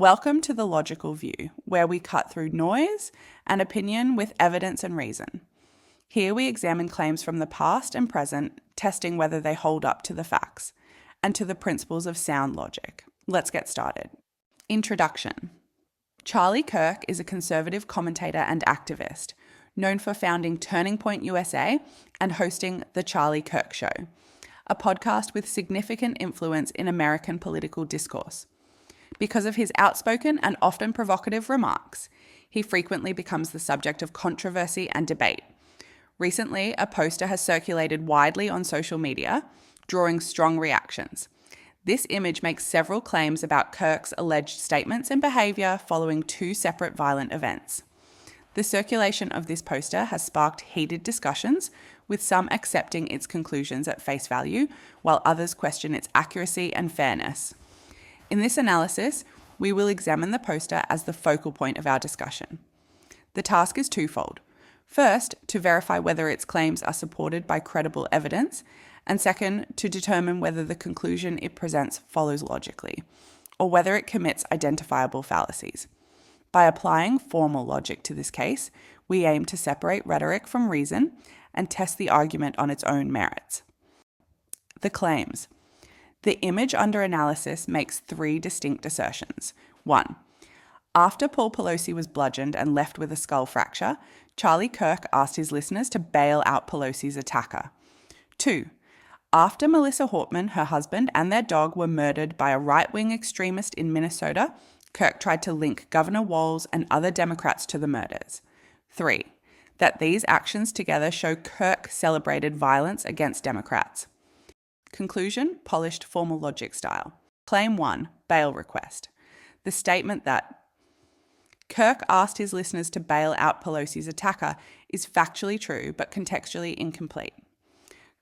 Welcome to The Logical View, where we cut through noise and opinion with evidence and reason. Here we examine claims from the past and present, testing whether they hold up to the facts and to the principles of sound logic. Let's get started. Introduction. Charlie Kirk is a conservative commentator and activist, known for founding Turning Point USA and hosting The Charlie Kirk Show, a podcast with significant influence in American political discourse. Because of his outspoken and often provocative remarks, he frequently becomes the subject of controversy and debate. Recently, a poster has circulated widely on social media, drawing strong reactions. This image makes several claims about Kirk's alleged statements and behaviour following two separate violent events. The circulation of this poster has sparked heated discussions, with some accepting its conclusions at face value, while others question its accuracy and fairness. In this analysis, we will examine the poster as the focal point of our discussion. The task is twofold. First, to verify whether its claims are supported by credible evidence, and second, to determine whether the conclusion it presents follows logically, or whether it commits identifiable fallacies. By applying formal logic to this case, we aim to separate rhetoric from reason and test the argument on its own merits. The claims. The image under analysis makes three distinct assertions. 1. After Paul Pelosi was bludgeoned and left with a skull fracture, Charlie Kirk asked his listeners to bail out Pelosi's attacker. 2. After Melissa Hortman, her husband, and their dog were murdered by a right-wing extremist in Minnesota, Kirk tried to link Governor Walz and other Democrats to the murders. 3. That these actions together show Kirk celebrated violence against Democrats. Conclusion, polished formal logic style. Claim 1, bail request. The statement that Kirk asked his listeners to bail out Pelosi's attacker is factually true but contextually incomplete.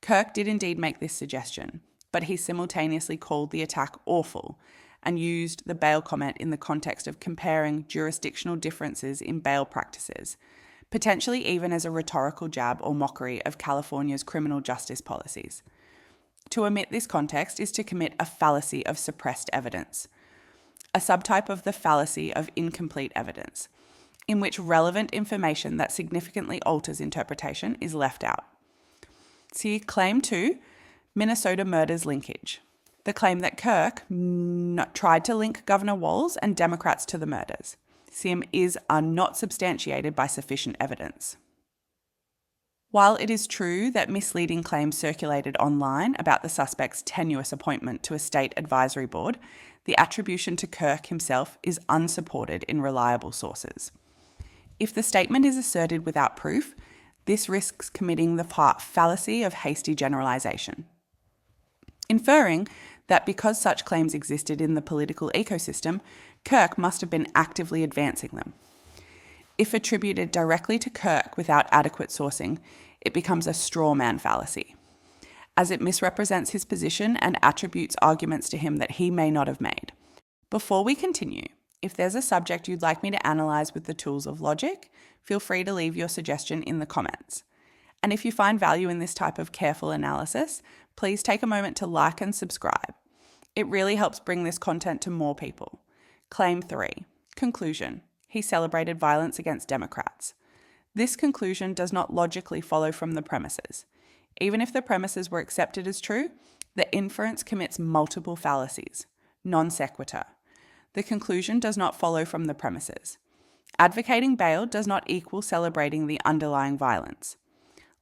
Kirk did indeed make this suggestion, but he simultaneously called the attack awful and used the bail comment in the context of comparing jurisdictional differences in bail practices, potentially even as a rhetorical jab or mockery of California's criminal justice policies. To omit this context is to commit a fallacy of suppressed evidence, a subtype of the fallacy of incomplete evidence, in which relevant information that significantly alters interpretation is left out. See Claim 2, Minnesota murders linkage. The claim that Kirk tried to link Governor Walz and Democrats to the murders. Are not substantiated by sufficient evidence. While it is true that misleading claims circulated online about the suspect's tenuous appointment to a state advisory board, the attribution to Kirk himself is unsupported in reliable sources. If the statement is asserted without proof, this risks committing the fallacy of hasty generalization, inferring that because such claims existed in the political ecosystem, Kirk must have been actively advancing them. If attributed directly to Kirk without adequate sourcing, it becomes a straw man fallacy, as it misrepresents his position and attributes arguments to him that he may not have made. Before we continue, if there's a subject you'd like me to analyse with the tools of logic, feel free to leave your suggestion in the comments. And if you find value in this type of careful analysis, please take a moment to like and subscribe. It really helps bring this content to more people. Claim 3. Conclusion. He celebrated violence against Democrats. This conclusion does not logically follow from the premises. Even if the premises were accepted as true, the inference commits multiple fallacies. Non sequitur. The conclusion does not follow from the premises. Advocating bail does not equal celebrating the underlying violence.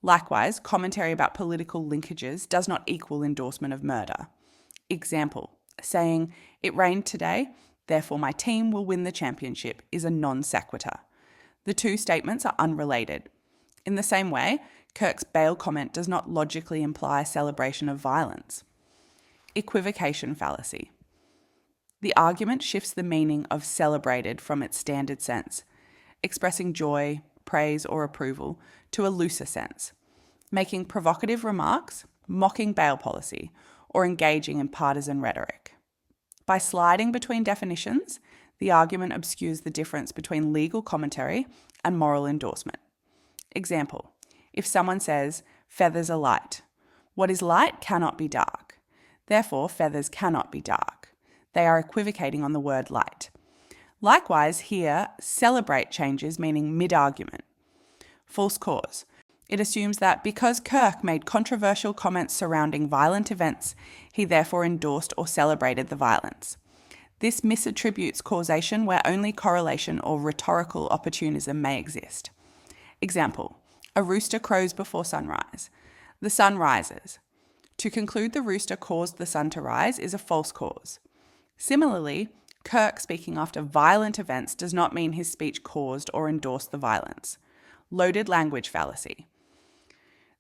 Likewise, commentary about political linkages does not equal endorsement of murder. Example, saying, "It rained today, therefore my team will win the championship," is a non sequitur. The two statements are unrelated. In the same way, Kirk's bail comment does not logically imply celebration of violence. Equivocation fallacy. The argument shifts the meaning of celebrated from its standard sense, expressing joy, praise, or approval, to a looser sense, making provocative remarks, mocking bail policy, or engaging in partisan rhetoric. By sliding between definitions, the argument obscures the difference between legal commentary and moral endorsement. Example, if someone says, "Feathers are light," what is light cannot be dark. Therefore, feathers cannot be dark. They are equivocating on the word light. Likewise, here, celebrate changes meaning mid-argument. False cause. It assumes that because Kirk made controversial comments surrounding violent events, he therefore endorsed or celebrated the violence. This misattributes causation where only correlation or rhetorical opportunism may exist. Example, a rooster crows before sunrise. The sun rises. To conclude the rooster caused the sun to rise is a false cause. Similarly, Kirk speaking after violent events does not mean his speech caused or endorsed the violence. Loaded language fallacy.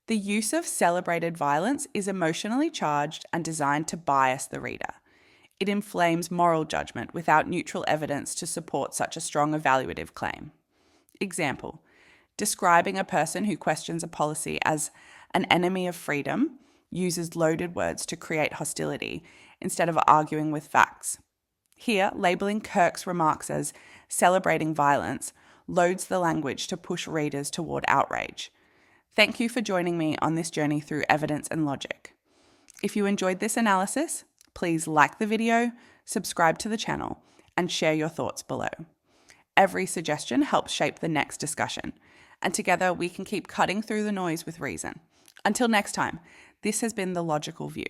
The use of celebrated violence is emotionally charged and designed to bias the reader. It inflames moral judgment without neutral evidence to support such a strong evaluative claim. Example, describing a person who questions a policy as an enemy of freedom uses loaded words to create hostility instead of arguing with facts. Here, labeling Kirk's remarks as celebrating violence loads the language to push readers toward outrage. Thank you for joining me on this journey through evidence and logic. If you enjoyed this analysis, please like the video, subscribe to the channel, and share your thoughts below. Every suggestion helps shape the next discussion, and together we can keep cutting through the noise with reason. Until next time, this has been The Logical View.